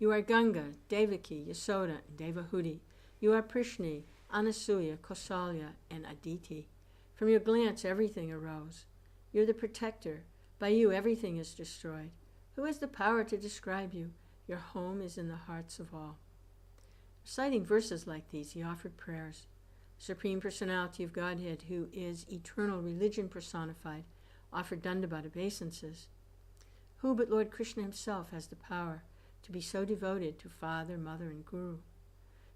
You are Ganga, Devaki, Yasoda, and Devahudi. You are Prishni, Anasuya, Kausalya, and Aditi. From your glance, everything arose. You're the protector. By you, everything is destroyed. Who has the power to describe you? Your home is in the hearts of all. Reciting verses like these, he offered prayers. The Supreme Personality of Godhead, who is eternal religion personified, offered Dandavata obeisances. Who but Lord Krishna himself has the power to be so devoted to Father, Mother, and Guru?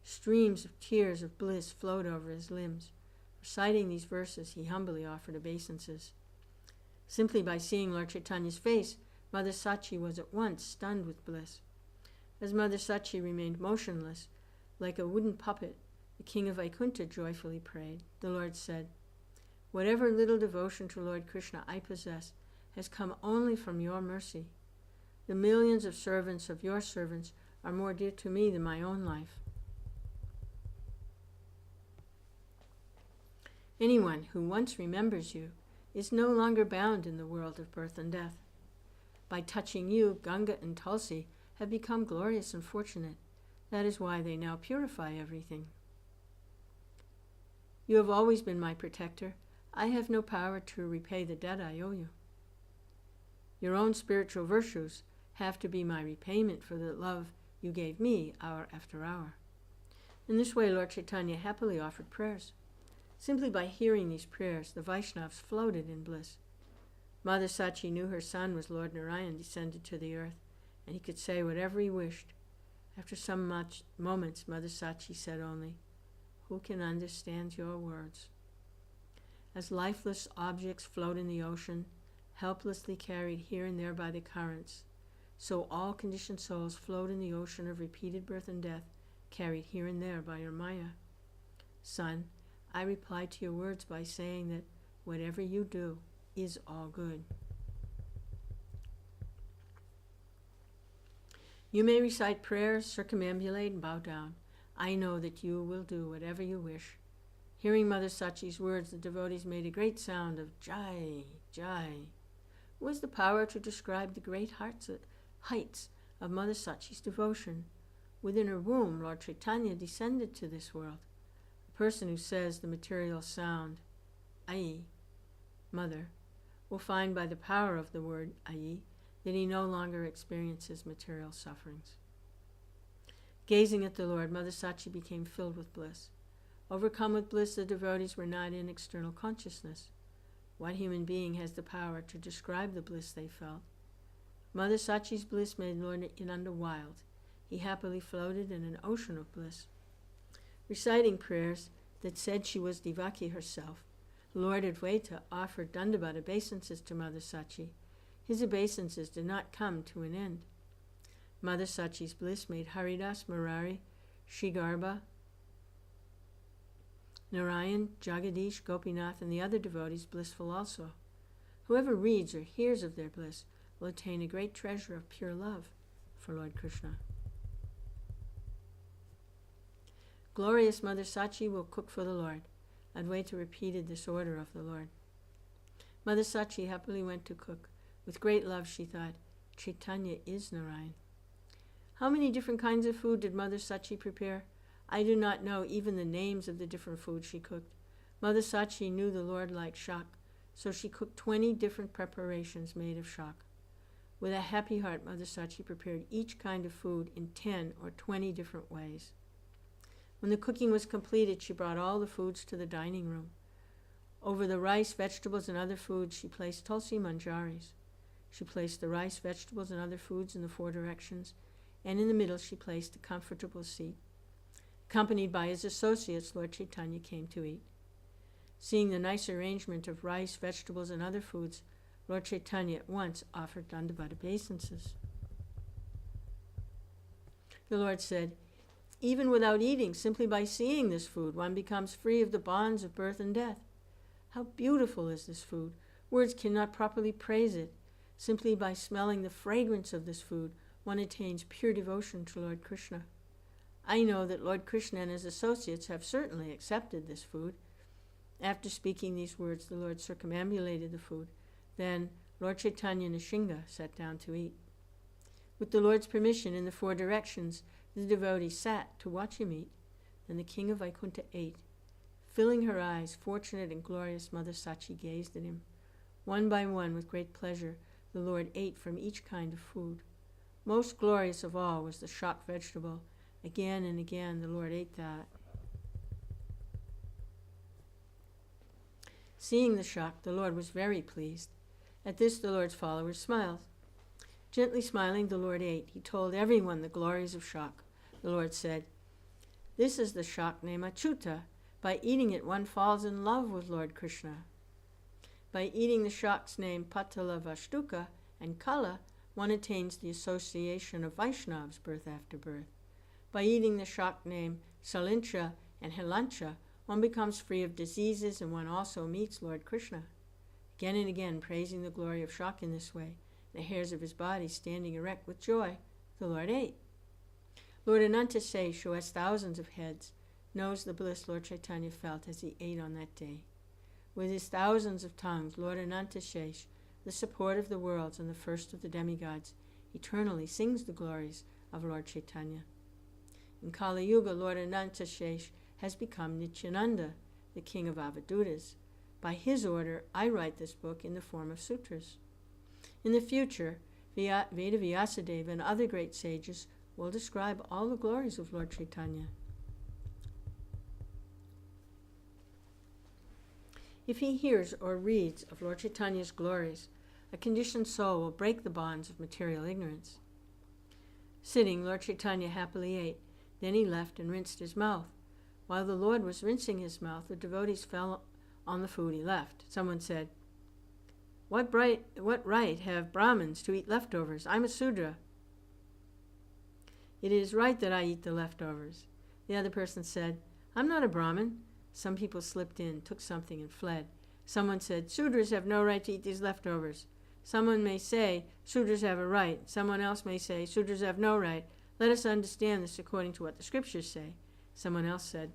Streams of tears of bliss flowed over his limbs. Reciting these verses, he humbly offered obeisances. Simply by seeing Lord Chaitanya's face, Mother Sachi was at once stunned with bliss. As Mother Sachi remained motionless, like a wooden puppet, the king of Vaikuntha joyfully prayed. The Lord said, "Whatever little devotion to Lord Krishna I possess has come only from your mercy. The millions of servants of your servants are more dear to me than my own life." Anyone who once remembers you is no longer bound in the world of birth and death. By touching you, Ganga and Tulsi have become glorious and fortunate. That is why they now purify everything. You have always been my protector. I have no power to repay the debt I owe you. Your own spiritual virtues have to be my repayment for the love you gave me hour after hour. In this way, Lord Chaitanya happily offered prayers. Simply by hearing these prayers, the Vaishnavas floated in bliss. Mother Sachi knew her son was Lord Narayan descended to the earth, and he could say whatever he wished. After some moments, Mother Sachi said only, "Who can understand your words?" As lifeless objects float in the ocean, helplessly carried here and there by the currents, so all conditioned souls float in the ocean of repeated birth and death, carried here and there by your Maya. Son, I reply to your words by saying that whatever you do is all good. You may recite prayers, circumambulate, and bow down. I know that you will do whatever you wish. Hearing Mother Sachi's words, the devotees made a great sound of Jai, Jai. Who has the power to describe the great heights of Mother Sachi's devotion? Within her womb, Lord Chaitanya descended to this world. A person who says the material sound, Ai, Mother, will find by the power of the word Ai that he no longer experiences material sufferings. Gazing at the Lord, Mother Sachi became filled with bliss. Overcome with bliss, the devotees were not in external consciousness. What human being has the power to describe the bliss they felt? Mother Sachi's bliss made Lord Nityananda wild. He happily floated in an ocean of bliss. Reciting prayers that said she was Devaki herself, Lord Advaita offered Dandavata obeisances to Mother Sachi. His obeisances did not come to an end. Mother Sachi's bliss made Haridas, Murari, Shrigarbha, Narayan, Jagadish, Gopinath, and the other devotees blissful also. Whoever reads or hears of their bliss will attain a great treasure of pure love for Lord Krishna. Glorious Mother Sachi will cook for the Lord. Advaita repeated this order of the Lord. Mother Sachi happily went to cook. With great love she thought, Chaitanya is Narayan. How many different kinds of food did Mother Sachi prepare? I do not know even the names of the different foods she cooked. Mother Sachi knew the Lord liked shak, so she cooked 20 different preparations made of shak. With a happy heart, Mother Sachi prepared each kind of food in 10 or 20 different ways. When the cooking was completed, she brought all the foods to the dining room. Over the rice, vegetables, and other foods, she placed tulsi manjaris. She placed the rice, vegetables, and other foods in the 4 directions, and in the middle she placed a comfortable seat. Accompanied by his associates, Lord Chaitanya came to eat. Seeing the nice arrangement of rice, vegetables, and other foods, Lord Chaitanya at once offered Dandavata obeisances. The Lord said, "Even without eating, simply by seeing this food, one becomes free of the bonds of birth and death. How beautiful is this food! Words cannot properly praise it. Simply by smelling the fragrance of this food, one attains pure devotion to Lord Krishna. I know that Lord Krishna and his associates have certainly accepted this food." After speaking these words, the Lord circumambulated the food. Then Lord Chaitanya Nishinga sat down to eat. With the Lord's permission in the 4 directions, the devotee sat to watch him eat. Then the king of Vaikuntha ate. Filling her eyes, fortunate and glorious Mother Sachi gazed at him. One by one, with great pleasure, the Lord ate from each kind of food. Most glorious of all was the shock vegetable. Again and again the Lord ate that. Seeing the shock, the Lord was very pleased. At this the Lord's followers smiled. Gently smiling, the Lord ate. He told everyone the glories of shock. The Lord said, "This is the shock named Achyuta. By eating it, one falls in love with Lord Krishna. By eating the shocks named Patala Vastuka and Kala, one attains the association of Vaishnavas birth after birth. By eating the shock named Salincha and Hilancha, one becomes free of diseases and one also meets Lord Krishna." Again and again, praising the glory of shock in this way, the hairs of his body standing erect with joy, the Lord ate. Lord Anantashesh, who has thousands of heads, knows the bliss Lord Chaitanya felt as he ate on that day. With his thousands of tongues, Lord Anantashesh, the support of the worlds and the first of the demigods, eternally sings the glories of Lord Chaitanya. In Kali Yuga, Lord Anantashesh has become Nityananda, the king of Avadutas. By his order, I write this book in the form of sutras. In the future, Veda Vyasadeva and other great sages will describe all the glories of Lord Chaitanya. If he hears or reads of Lord Chaitanya's glories, a conditioned soul will break the bonds of material ignorance. Sitting, Lord Chaitanya happily ate. Then he left and rinsed his mouth. While the Lord was rinsing his mouth, the devotees fell on the food he left. Someone said, What right have Brahmins to eat leftovers? I'm a Sudra. It is right that I eat the leftovers. The other person said, I'm not a Brahmin. Some people slipped in, took something, and fled. Someone said, Sudras have no right to eat these leftovers. Someone may say, Sudras have a right. Someone else may say, Sudras have no right. Let us understand this according to what the scriptures say. Someone else said,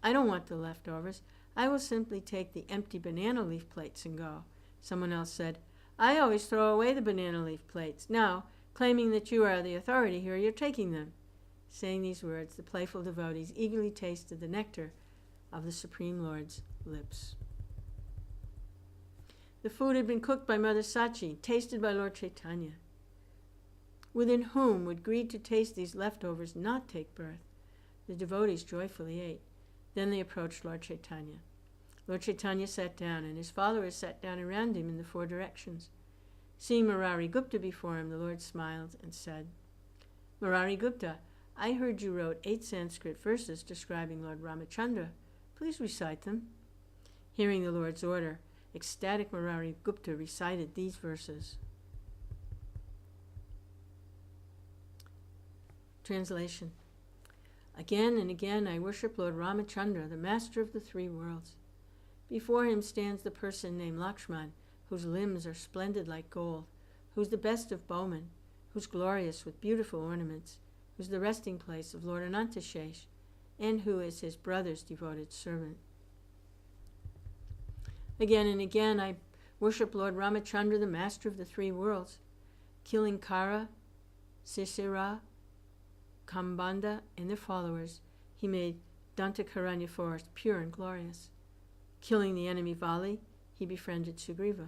I don't want the leftovers. I will simply take the empty banana leaf plates and go. Someone else said, I always throw away the banana leaf plates. Now, claiming that you are the authority here, you're taking them. Saying these words, the playful devotees eagerly tasted the nectar of the Supreme Lord's lips. The food had been cooked by Mother Sachi, tasted by Lord Chaitanya. Within whom would greed to taste these leftovers not take birth? The devotees joyfully ate. Then they approached Lord Chaitanya. Lord Chaitanya sat down, and his followers sat down around him in the 4 directions. Seeing Murari Gupta before him, the Lord smiled and said, Murari Gupta, I heard you wrote 8 Sanskrit verses describing Lord Ramachandra. Please recite them. Hearing the Lord's order, ecstatic Murari Gupta recited these verses. Translation. Again and again I worship Lord Ramachandra, the master of the 3 worlds. Before him stands the person named Lakshman, whose limbs are splendid like gold, who's the best of bowmen, who's glorious with beautiful ornaments, who's the resting place of Lord Anantashesh, and who is his brother's devoted servant. Again and again I worship Lord Ramachandra, the master of the 3 worlds. Killing Kara, Sisira, Kambanda, and their followers, he made Dantakaranya forest pure and glorious. Killing the enemy Vali, he befriended Sugriva.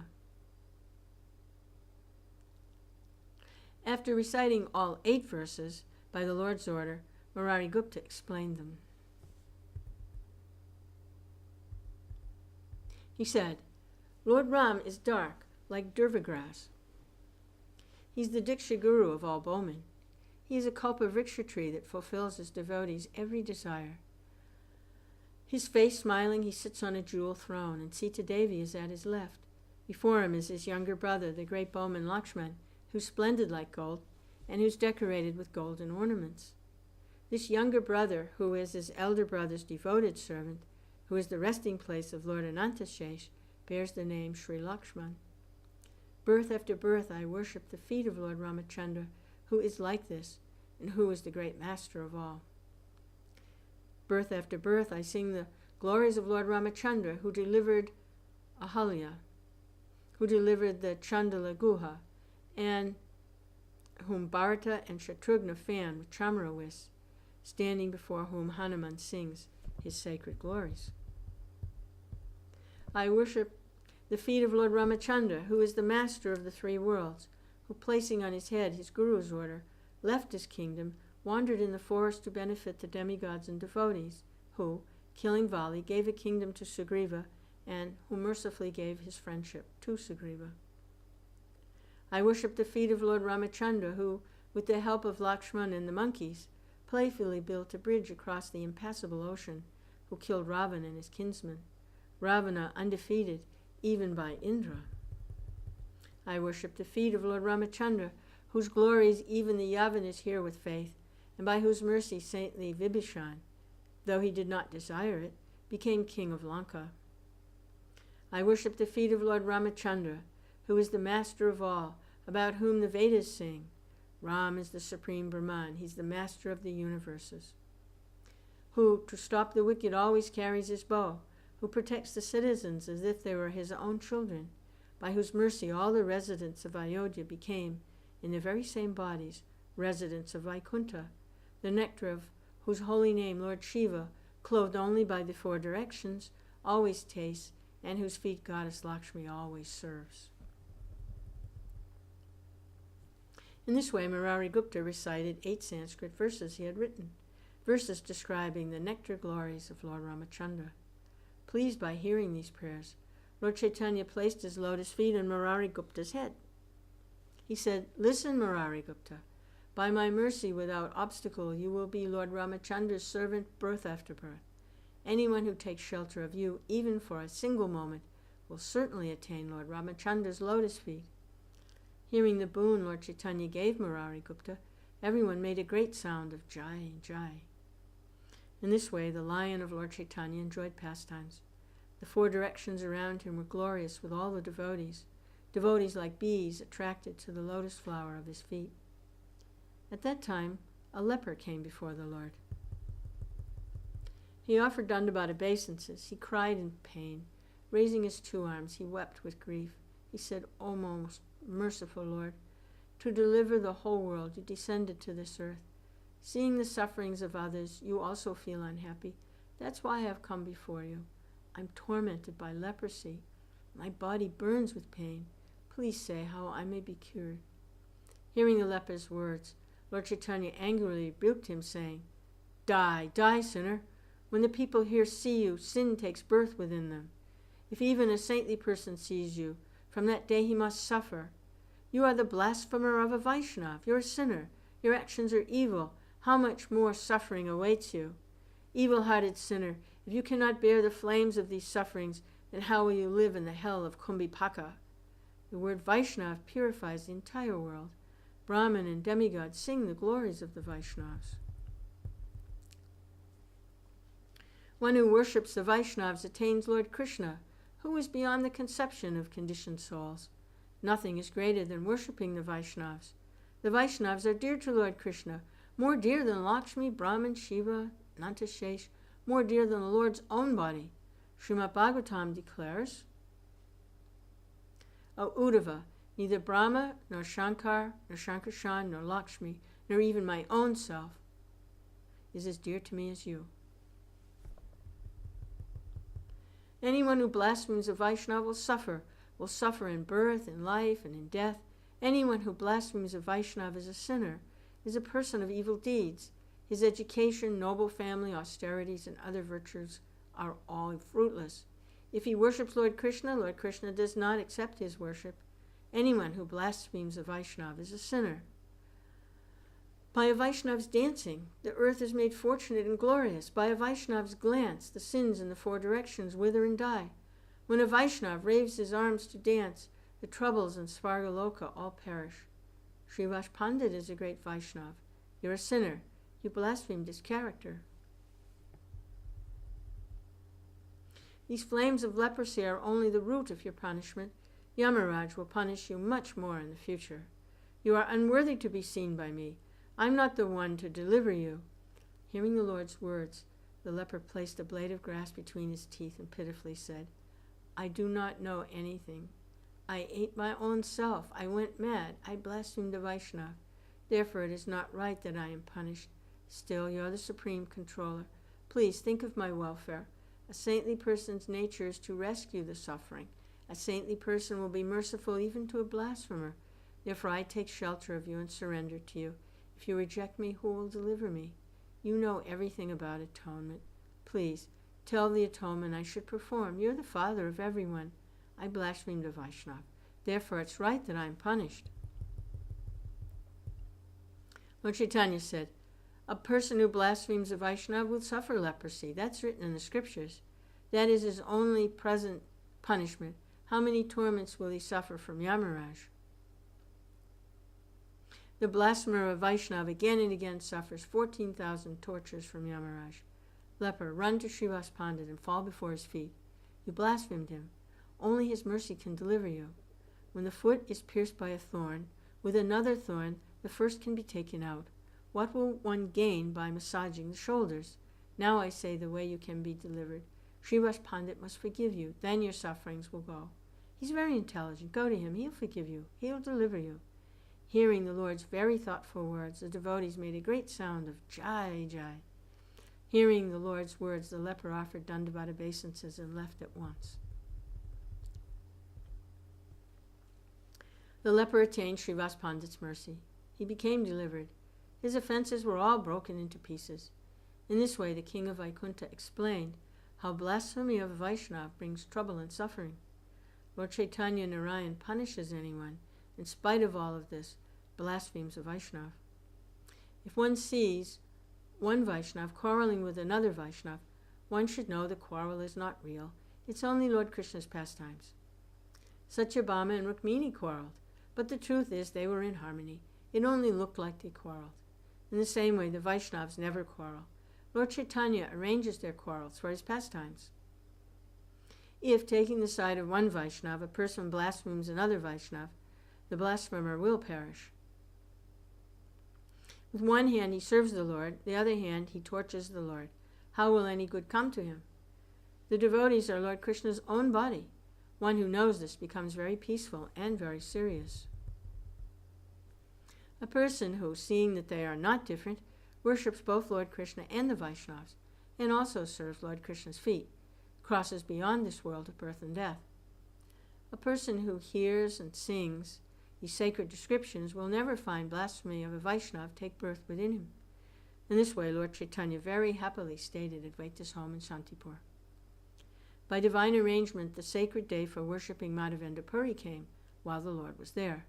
After reciting all 8 verses, by the Lord's order, Murari Gupta explained them. He said, Lord Ram is dark, like durva grass. He's the Diksha Guru of all bowmen. He is a kalpavriksha tree that fulfills his devotees' every desire. His face smiling, he sits on a jewel throne, and Sita Devi is at his left. Before him is his younger brother, the great bowman Lakshman, who's splendid like gold, and who's decorated with golden ornaments. This younger brother, who is his elder brother's devoted servant, who is the resting place of Lord Anantashesh, bears the name Sri Lakshman. Birth after birth I worship the feet of Lord Ramachandra, who is like this, and who is the great master of all. Birth after birth I sing the glories of Lord Ramachandra, who delivered Ahalya, who delivered the Chandala Guha, and whom Bharata and Shatrughna fan with chamravas, standing before whom Hanuman sings his sacred glories. I worship the feet of Lord Ramachandra, who is the master of the three worlds, who, placing on his head his guru's order, left his kingdom, wandered in the forest to benefit the demigods and devotees, who, killing Vali, gave a kingdom to Sugriva, and who mercifully gave his friendship to Sugriva. I worship the feet of Lord Ramachandra, who, with the help of Lakshman and the monkeys, playfully built a bridge across the impassable ocean, who killed Ravana and his kinsmen, Ravana undefeated even by Indra. I worship the feet of Lord Ramachandra, whose glories even the Yavanas hear with faith, and by whose mercy saintly Vibhishan, though he did not desire it, became king of Lanka. I worship the feet of Lord Ramachandra, who is the master of all, about whom the Vedas sing. Ram is the supreme Brahman, he's the master of the universes, who, to stop the wicked, always carries his bow, who protects the citizens as if they were his own children, by whose mercy all the residents of Ayodhya became, in their very same bodies, residents of Vaikuntha, the nectar of whose holy name Lord Shiva, clothed only by the four directions, always tastes, and whose feet Goddess Lakshmi always serves. In this way, Murari Gupta recited 8 Sanskrit verses he had written, verses describing the nectar glories of Lord Ramachandra. Pleased by hearing these prayers, Lord Chaitanya placed his lotus feet on Murari Gupta's head. He said, "Listen, Murari Gupta, by my mercy without obstacle you will be Lord Ramachandra's servant birth after birth. Anyone who takes shelter of you, even for a single moment, will certainly attain Lord Ramachandra's lotus feet." Hearing the boon Lord Chaitanya gave Murari Gupta, everyone made a great sound of Jai, Jai. In this way, the lion of Lord Chaitanya enjoyed pastimes. The four directions around him were glorious with all the devotees, devotees like bees attracted to the lotus flower of his feet. At that time, a leper came before the Lord. He offered Dandavata obeisances. He cried in pain. Raising his 2 arms, he wept with grief. He said, "O most merciful Lord, to deliver the whole world, you descended to this earth. Seeing the sufferings of others, you also feel unhappy. That's why I have come before you. I'm tormented by leprosy. My body burns with pain. Please say how I may be cured." Hearing the leper's words, Lord Chaitanya angrily rebuked him, saying, "Die, die, sinner. When the people here see you, sin takes birth within them. If even a saintly person sees you, from that day he must suffer. You are the blasphemer of a Vaishnav. You're a sinner. Your actions are evil. How much more suffering awaits you? Evil-hearted sinner, if you cannot bear the flames of these sufferings, then how will you live in the hell of Kumbhipaka?" The word Vaishnav purifies the entire world. Brahman and demigods sing the glories of the Vaishnavas. One who worships the Vaishnavas attains Lord Krishna, who is beyond the conception of conditioned souls. Nothing is greater than worshipping the Vaishnavas. The Vaishnavas are dear to Lord Krishna, more dear than Lakshmi, Brahman, Shiva, Nantashesh, more dear than the Lord's own body. Srimad Bhagavatam declares, "O Uddhava, neither Brahma, nor Shankar, nor Shankarshan, nor Lakshmi, nor even my own self is as dear to me as you." Anyone who blasphemes a Vaishnava will suffer in birth, in life, and in death. Anyone who blasphemes a Vaishnava is a sinner, is a person of evil deeds. His education, noble family, austerities, and other virtues are all fruitless. If he worships Lord Krishna does not accept his worship. Anyone who blasphemes a Vaishnava is a sinner. By a Vaishnava's dancing, the earth is made fortunate and glorious. By a Vaishnava's glance, the sins in the four directions wither and die. When a Vaishnava raves his arms to dance, the troubles in Svargaloka all perish. Srivas Pandit is a great Vaishnava. You're a sinner. You blasphemed his character. These flames of leprosy are only the root of your punishment. Yamaraj will punish you much more in the future. You are unworthy to be seen by me. I'm not the one to deliver you." Hearing the Lord's words, the leper placed a blade of grass between his teeth and pitifully said, "I do not know anything. I ate my own self. I went mad. I blasphemed the Vaishnava. Therefore it is not right that I am punished. Still, you are the supreme controller. Please think of my welfare. A saintly person's nature is to rescue the suffering. A saintly person will be merciful even to a blasphemer. Therefore I take shelter of you and surrender to you. If you reject me, who will deliver me? You know everything about atonement. Please, tell the atonement I should perform. You're the father of everyone. I blasphemed a Vaishnava. Therefore it's right that I am punished. Lord Chaitanya said, a person who blasphemes a Vaishnava will suffer leprosy. That's written in the scriptures. That is his only present punishment. How many torments will he suffer from Yamaraj? The blasphemer of Vaishnava again and again suffers 14,000 tortures from Yamaraj. Leper, run to Srivas Pandit and fall before his feet. You blasphemed him. Only his mercy can deliver you. When the foot is pierced by a thorn, with another thorn, the first can be taken out. What will one gain by massaging the shoulders? Now I say the way you can be delivered. Srivas Pandit must forgive you. Then your sufferings will go. He's very intelligent. Go to him. He'll forgive you. He'll deliver you. Hearing the Lord's very thoughtful words, the devotees made a great sound of Jai, Jai. Hearing the Lord's words, the leper offered Dandavata obeisances and left at once. The leper attained Srivas Pandit's mercy. He became delivered. His offenses were all broken into pieces. In this way, the king of Vaikuntha explained how blasphemy of a Vaishnava brings trouble and suffering. Lord Chaitanya Narayan punishes anyone, in spite of all of this, blasphemes a Vaishnava. If one sees one Vaishnava quarreling with another Vaishnava, one should know the quarrel is not real. It's only Lord Krishna's pastimes. Satyabhama and Rukmini quarreled, but the truth is they were in harmony. It only looked like they quarreled. In the same way, the Vaishnavas never quarrel. Lord Chaitanya arranges their quarrels for his pastimes. If, taking the side of one Vaishnava, a person blasphemes another Vaishnava, the blasphemer will perish. With one hand he serves the Lord, the other hand he tortures the Lord. How will any good come to him? The devotees are Lord Krishna's own body. One who knows this becomes very peaceful and very serious. A person who, seeing that they are not different, worships both Lord Krishna and the Vaishnavas, and also serves Lord Krishna's feet, crosses beyond this world of birth and death. A person who hears and sings these sacred descriptions will never find blasphemy of a Vaishnava take birth within him. In this way, Lord Chaitanya very happily stayed at Advaita's home in Shantipur. By divine arrangement, the sacred day for worshipping Madhavendra Puri came while the Lord was there.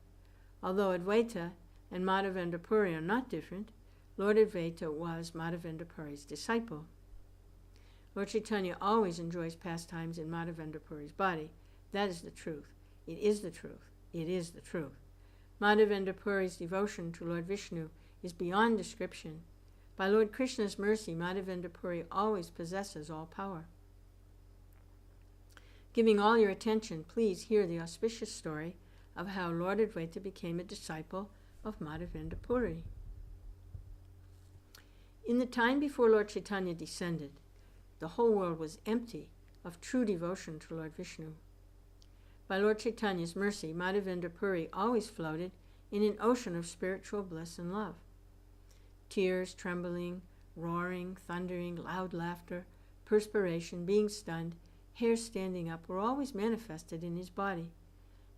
Although Advaita and Madhavendra Puri are not different, Lord Advaita was Madhavendra Puri's disciple. Lord Chaitanya always enjoys pastimes in Madhavendra Puri's body. That is the truth. It is the truth. It is the truth. Madhavendra Puri's devotion to Lord Vishnu is beyond description. By Lord Krishna's mercy, Madhavendra Puri always possesses all power. Giving all your attention, please hear the auspicious story of how Lord Advaita became a disciple of Madhavendra Puri. In the time before Lord Chaitanya descended, the whole world was empty of true devotion to Lord Vishnu. By Lord Chaitanya's mercy, Madhavendra Puri always floated in an ocean of spiritual bliss and love. Tears, trembling, roaring, thundering, loud laughter, perspiration, being stunned, hair standing up were always manifested in his body.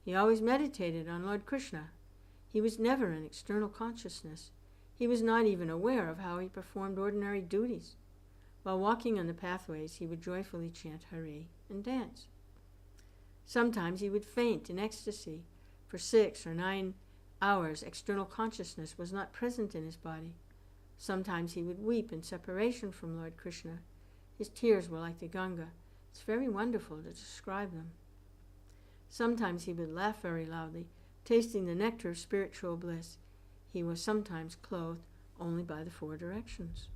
He always meditated on Lord Krishna. He was never in external consciousness. He was not even aware of how he performed ordinary duties. While walking on the pathways, he would joyfully chant Hari and dance. Sometimes he would faint in ecstasy. For 6 or 9 hours, external consciousness was not present in his body. Sometimes he would weep in separation from Lord Krishna. His tears were like the Ganga. It's very wonderful to describe them. Sometimes he would laugh very loudly, tasting the nectar of spiritual bliss. He was sometimes clothed only by the 4 directions.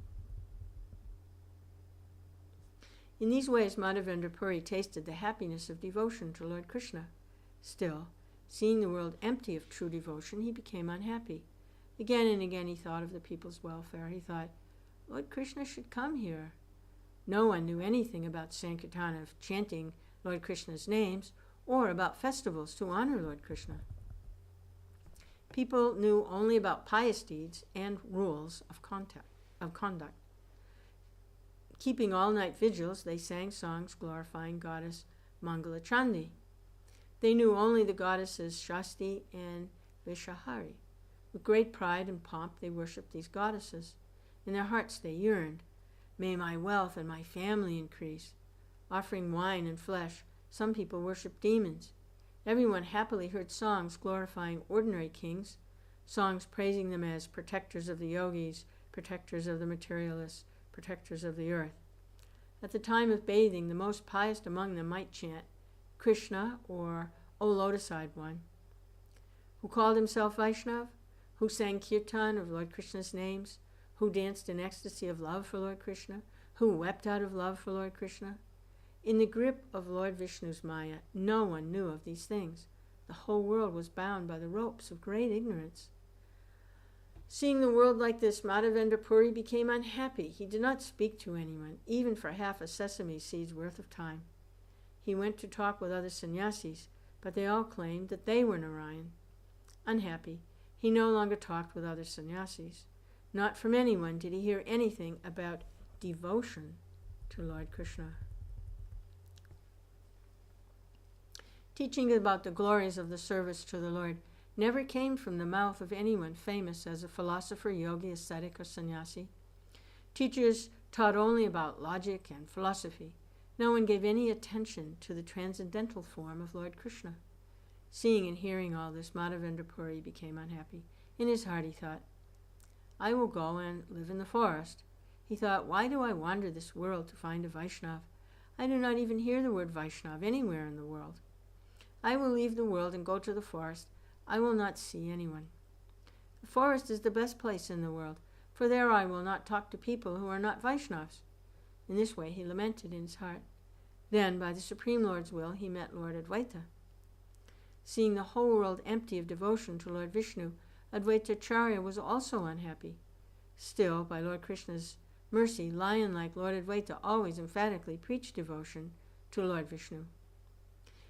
In these ways, Madhavendra Puri tasted the happiness of devotion to Lord Krishna. Still, seeing the world empty of true devotion, he became unhappy. Again and again he thought of the people's welfare. He thought, Lord Krishna should come here. No one knew anything about Sankirtana, of chanting Lord Krishna's names, or about festivals to honor Lord Krishna. People knew only about pious deeds and rules of conduct. Keeping all-night vigils, they sang songs glorifying goddess Mangalachandi. They knew only the goddesses Shasti and Vishahari. With great pride and pomp, they worshipped these goddesses. In their hearts they yearned, "May my wealth and my family increase." Offering wine and flesh, some people worshipped demons. Everyone happily heard songs glorifying ordinary kings, songs praising them as protectors of the yogis, protectors of the materialists, protectors of the earth. At the time of bathing, the most pious among them might chant, "Krishna," or "O Lotus-eyed One." Who called himself Vaishnav? Who sang kirtan of Lord Krishna's names? Who danced in ecstasy of love for Lord Krishna? Who wept out of love for Lord Krishna? In the grip of Lord Vishnu's Maya, no one knew of these things. The whole world was bound by the ropes of great ignorance. Seeing the world like this, Madhavendra Puri became unhappy. He did not speak to anyone, even for half a sesame seed's worth of time. He went to talk with other sannyasis, but they all claimed that they were Narayan. Unhappy, he no longer talked with other sannyasis. Not from anyone did he hear anything about devotion to Lord Krishna. Teaching about the glories of the service to the Lord never came from the mouth of anyone famous as a philosopher, yogi, ascetic, or sannyasi. Teachers taught only about logic and philosophy. No one gave any attention to the transcendental form of Lord Krishna. Seeing and hearing all this, Madhavendra Puri became unhappy. In his heart he thought, "I will go and live in the forest." He thought, "Why do I wander this world to find a Vaishnav? I do not even hear the word Vaishnav anywhere in the world. I will leave the world and go to the forest. I will not see anyone. The forest is the best place in the world, for there I will not talk to people who are not Vaishnavas." In this way he lamented in his heart. Then, by the Supreme Lord's will, he met Lord Advaita. Seeing the whole world empty of devotion to Lord Vishnu, Advaitacharya was also unhappy. Still, by Lord Krishna's mercy, lion-like Lord Advaita always emphatically preached devotion to Lord Vishnu.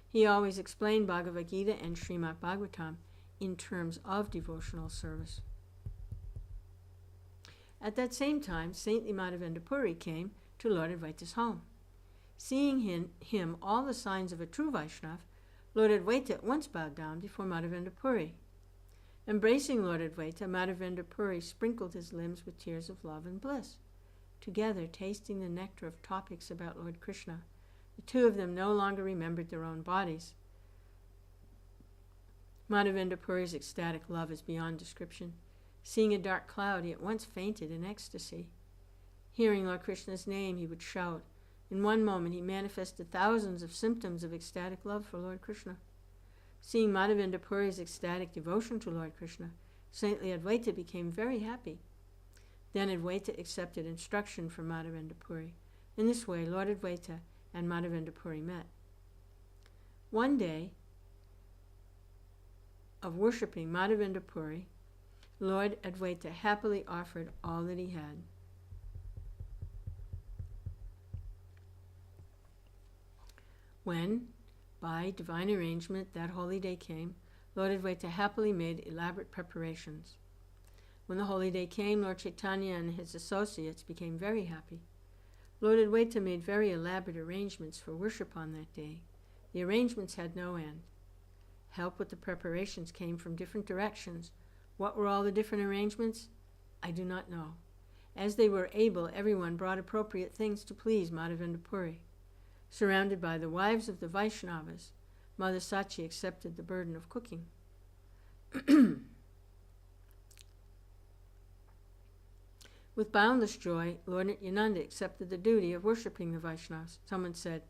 He always explained Bhagavad Gita and Srimad Bhagavatam in terms of devotional service. At that same time, saintly Madhavendra Puri came to Lord Advaita's home. Seeing in him all the signs of a true Vaishnav, Lord Advaita at once bowed down before Madhavendra Puri. Embracing Lord Advaita, Madhavendra Puri sprinkled his limbs with tears of love and bliss. Together, tasting the nectar of topics about Lord Krishna, the two of them no longer remembered their own bodies. Madhavendra Puri's ecstatic love is beyond description. Seeing a dark cloud, he at once fainted in ecstasy. Hearing Lord Krishna's name, he would shout. In one moment, he manifested thousands of symptoms of ecstatic love for Lord Krishna. Seeing Madhavendra Puri's ecstatic devotion to Lord Krishna, saintly Advaita became very happy. Then Advaita accepted instruction from Madhavendra Puri. In this way, Lord Advaita and Madhavendra Puri met. One day of worshipping Madhavendra Puri, Lord Advaita happily offered all that he had. When, by divine arrangement, that holy day came, Lord Advaita happily made elaborate preparations. When the holy day came, Lord Chaitanya and his associates became very happy. Lord Advaita made very elaborate arrangements for worship on that day. The arrangements had no end. Help with the preparations came from different directions. What were all the different arrangements? I do not know. As they were able, everyone brought appropriate things to please Madhavendra Puri. Surrounded by the wives of the Vaishnavas, Mother Sachi accepted the burden of cooking. With boundless joy, Lord Nityananda accepted the duty of worshipping the Vaishnavas. Someone said,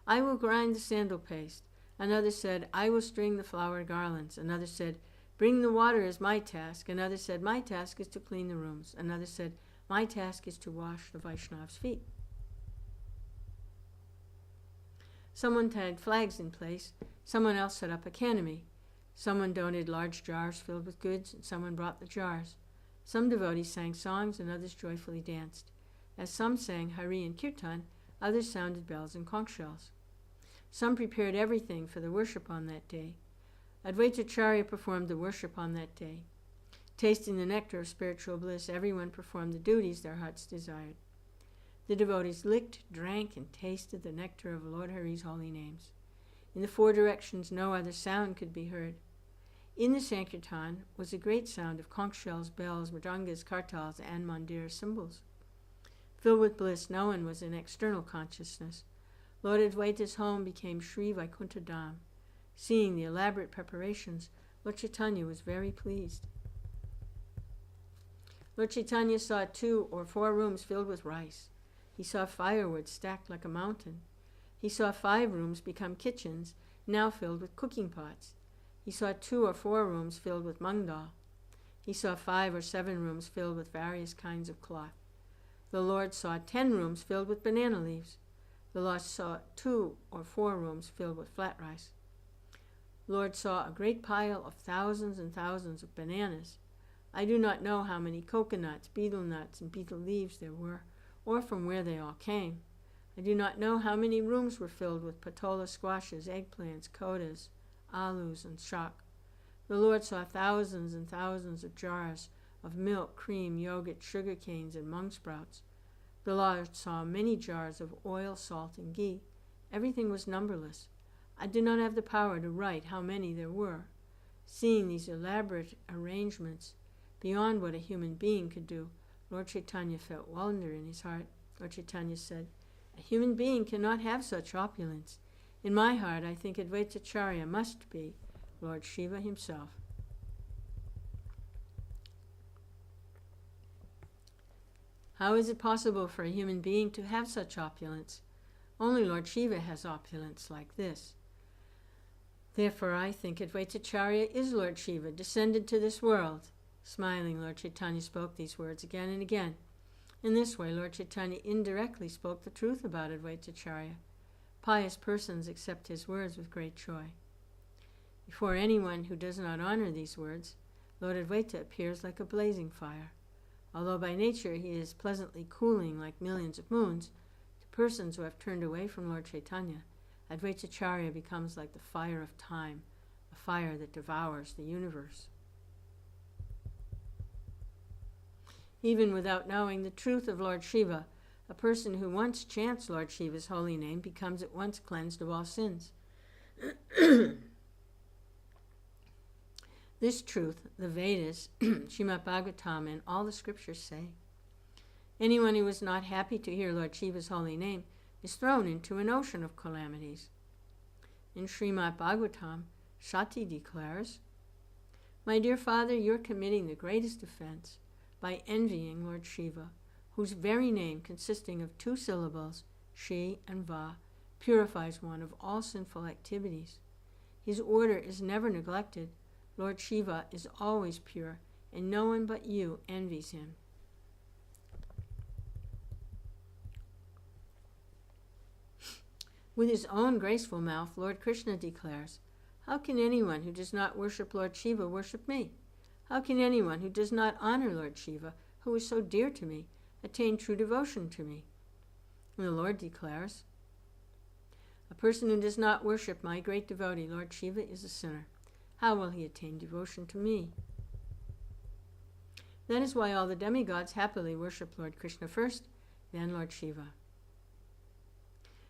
"I will grind the sandal paste." Another said, "I will string the flower garlands." Another said, "Bring the water is my task." Another said, "My task is to clean the rooms." Another said, "My task is to wash the Vaishnav's feet." Someone tied flags in place. Someone else set up a canopy. Someone donated large jars filled with goods, and someone brought the jars. Some devotees sang songs, and others joyfully danced. As some sang Hari and Kirtan, others sounded bells and conch shells. Some prepared everything for the worship on that day. Advaitacharya performed the worship on that day. Tasting the nectar of spiritual bliss, everyone performed the duties their hearts desired. The devotees licked, drank, and tasted the nectar of Lord Hari's holy names. In the four directions no other sound could be heard. In the Sankirtan was a great sound of conch shells, bells, mridangas, kartals, and mandir cymbals. Filled with bliss, no one was in external consciousness. Lord Advaita's home became Sri Vaikuntha Dham. Seeing the elaborate preparations, Lord Chaitanya was very pleased. Lord Chaitanya saw 2 or 4 rooms filled with rice. He saw firewood stacked like a mountain. He saw 5 rooms become kitchens, now filled with cooking pots. He saw 2 or 4 rooms filled with mung dal. He saw 5 or 7 rooms filled with various kinds of cloth. The Lord saw 10 rooms filled with banana leaves. The Lord saw 2 or 4 rooms filled with flat rice. Lord saw a great pile of thousands and thousands of bananas. I do not know how many coconuts, betel nuts, and betel leaves there were, or from where they all came. I do not know how many rooms were filled with patola squashes, eggplants, kodas, alus, and shak. The Lord saw thousands and thousands of jars of milk, cream, yogurt, sugar canes, and mung sprouts. The Lord saw many jars of oil, salt, and ghee. Everything was numberless. I do not have the power to write how many there were. Seeing these elaborate arrangements, beyond what a human being could do, Lord Chaitanya felt wonder in his heart. Lord Chaitanya said, "A human being cannot have such opulence. In my heart, I think Advaitacharya must be Lord Shiva himself." How is it possible for a human being to have such opulence? Only Lord Shiva has opulence like this. Therefore, I think Advaitacharya is Lord Shiva, descended to this world. Smiling, Lord Chaitanya spoke these words again and again. In this way, Lord Chaitanya indirectly spoke the truth about Advaitacharya. Pious persons accept his words with great joy. Before anyone who does not honor these words, Lord Advaita appears like a blazing fire. Although by nature he is pleasantly cooling like millions of moons, to persons who have turned away from Lord Chaitanya, Advaitacharya becomes like the fire of time, a fire that devours the universe. Even without knowing the truth of Lord Shiva, a person who once chants Lord Shiva's holy name becomes at once cleansed of all sins. This truth, the Vedas, Srimad Bhagavatam, and all the scriptures say. Anyone who is not happy to hear Lord Shiva's holy name is thrown into an ocean of calamities. In Srimad Bhagavatam, Shati declares, "My dear father, you're committing the greatest offense by envying Lord Shiva, whose very name, consisting of 2 syllables, Shi and Va, purifies one of all sinful activities. His order is never neglected. Lord Shiva is always pure, and no one but you envies him." With his own graceful mouth, Lord Krishna declares, "How can anyone who does not worship Lord Shiva worship me? How can anyone who does not honor Lord Shiva, who is so dear to me, attain true devotion to me?" And the Lord declares, "A person who does not worship my great devotee, Lord Shiva, is a sinner. How will he attain devotion to me?" That is why all the demigods happily worship Lord Krishna first, then Lord Shiva.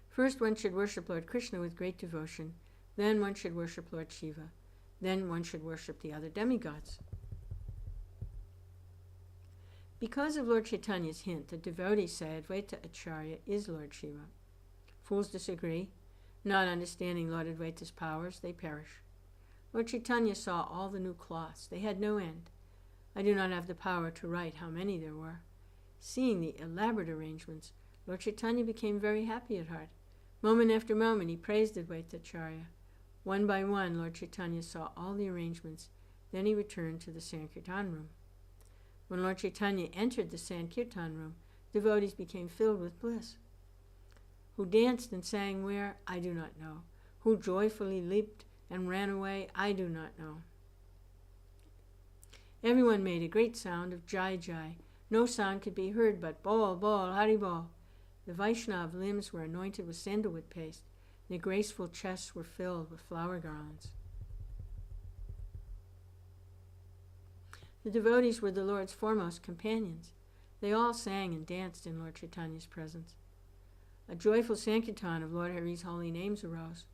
First one should worship Lord Krishna with great devotion, then one should worship Lord Shiva, then one should worship the other demigods. Because of Lord Chaitanya's hint, the devotees say Advaita Acharya is Lord Shiva. Fools disagree. Not understanding Lord Advaita's powers, they perish. Lord Chaitanya saw all the new cloths. They had no end. I do not have the power to write how many there were. Seeing the elaborate arrangements, Lord Chaitanya became very happy at heart. Moment after moment, he praised Advaita Acharya. One by one, Lord Chaitanya saw all the arrangements. Then he returned to the Sankirtan room. When Lord Chaitanya entered the Sankirtan room, devotees became filled with bliss. Who danced and sang where, I do not know. Who joyfully leaped and ran away, I do not know. Everyone made a great sound of Jai Jai. No sound could be heard but Bol, Bol, Hari Bol. The Vaishnav limbs were anointed with sandalwood paste. Their graceful chests were filled with flower garlands. The devotees were the Lord's foremost companions. They all sang and danced in Lord Chaitanya's presence. A joyful sankirtan of Lord Hari's holy names arose.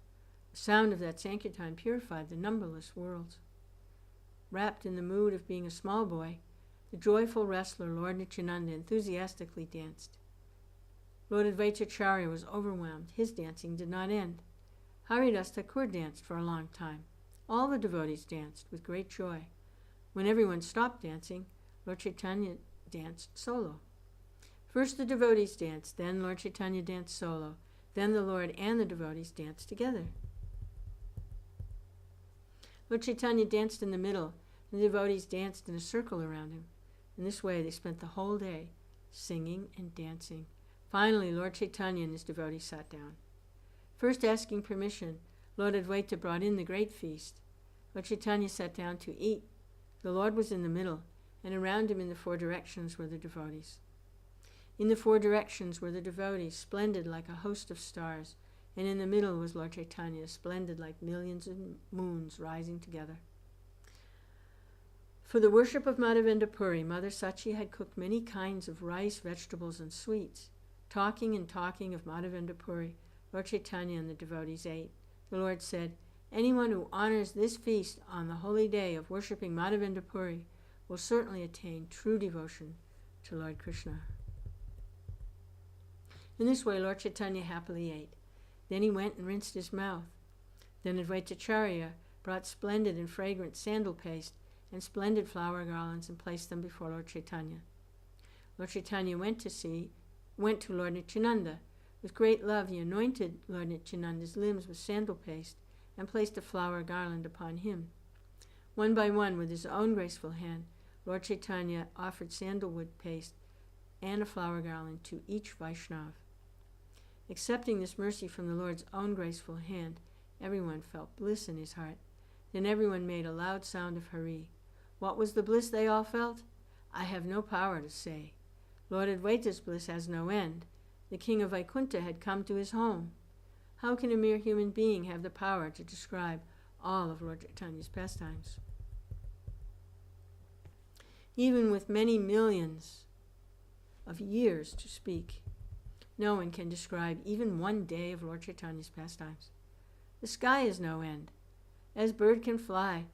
The sound of that sankirtan purified the numberless worlds. Wrapped in the mood of being a small boy, the joyful wrestler Lord Nityananda enthusiastically danced. Lord Advaitacharya was overwhelmed. His dancing did not end. Haridas Thakur danced for a long time. All the devotees danced with great joy. When everyone stopped dancing, Lord Chaitanya danced solo. First the devotees danced, then Lord Chaitanya danced solo, then the Lord and the devotees danced together. Lord Chaitanya danced in the middle, and the devotees danced in a circle around him. In this way they spent the whole day, singing and dancing. Finally, Lord Chaitanya and his devotees sat down. First asking permission, Lord Advaita brought in the great feast. Lord Chaitanya sat down to eat. The Lord was in the middle, and around him in the four directions were the devotees. In the four directions were the devotees, splendid like a host of stars, and in the middle was Lord Chaitanya, splendid like millions of moons rising together. For the worship of Madhavendra Puri, Mother Sachi had cooked many kinds of rice, vegetables, and sweets. Talking and talking of Madhavendra Puri, Lord Chaitanya and the devotees ate. The Lord said, "Anyone who honors this feast on the holy day of worshipping Madhavendra Puri will certainly attain true devotion to Lord Krishna." In this way, Lord Chaitanya happily ate. Then he went and rinsed his mouth. Then Advaitacharya brought splendid and fragrant sandal paste and splendid flower garlands and placed them before Lord Chaitanya. Lord Chaitanya went to Lord Nityananda. With great love, he anointed Lord Nityananda's limbs with sandal paste and placed a flower garland upon him. One by one, with his own graceful hand, Lord Chaitanya offered sandalwood paste and a flower garland to each Vaishnav. Accepting this mercy from the Lord's own graceful hand, everyone felt bliss in his heart. Then everyone made a loud sound of Hari. What was the bliss they all felt? I have no power to say. Lord Advaita's bliss has no end. The king of Vaikuntha had come to his home. How can a mere human being have the power to describe all of Lord Chaitanya's pastimes? Even with many millions of years to speak, no one can describe even one day of Lord Chaitanya's pastimes. The sky is no end. As bird can fly,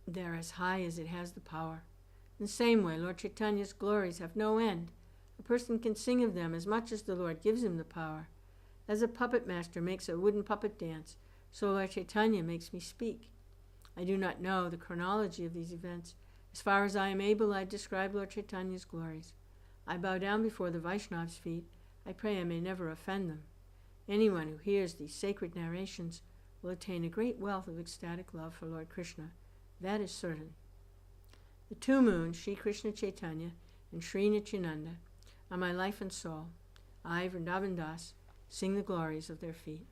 they're as high as it has the power. In the same way, Lord Chaitanya's glories have no end. A person can sing of them as much as the Lord gives him the power. As a puppet master makes a wooden puppet dance, so Lord Chaitanya makes me speak. I do not know the chronology of these events. As far as I am able, I describe Lord Chaitanya's glories. I bow down before the Vaishnav's feet. I pray I may never offend them. Anyone who hears these sacred narrations will attain a great wealth of ecstatic love for Lord Krishna. That is certain. The two moons, Sri Krishna Chaitanya and Sri Nityananda, are my life and soul. I, Vrindavan Das, sing the glories of their feet.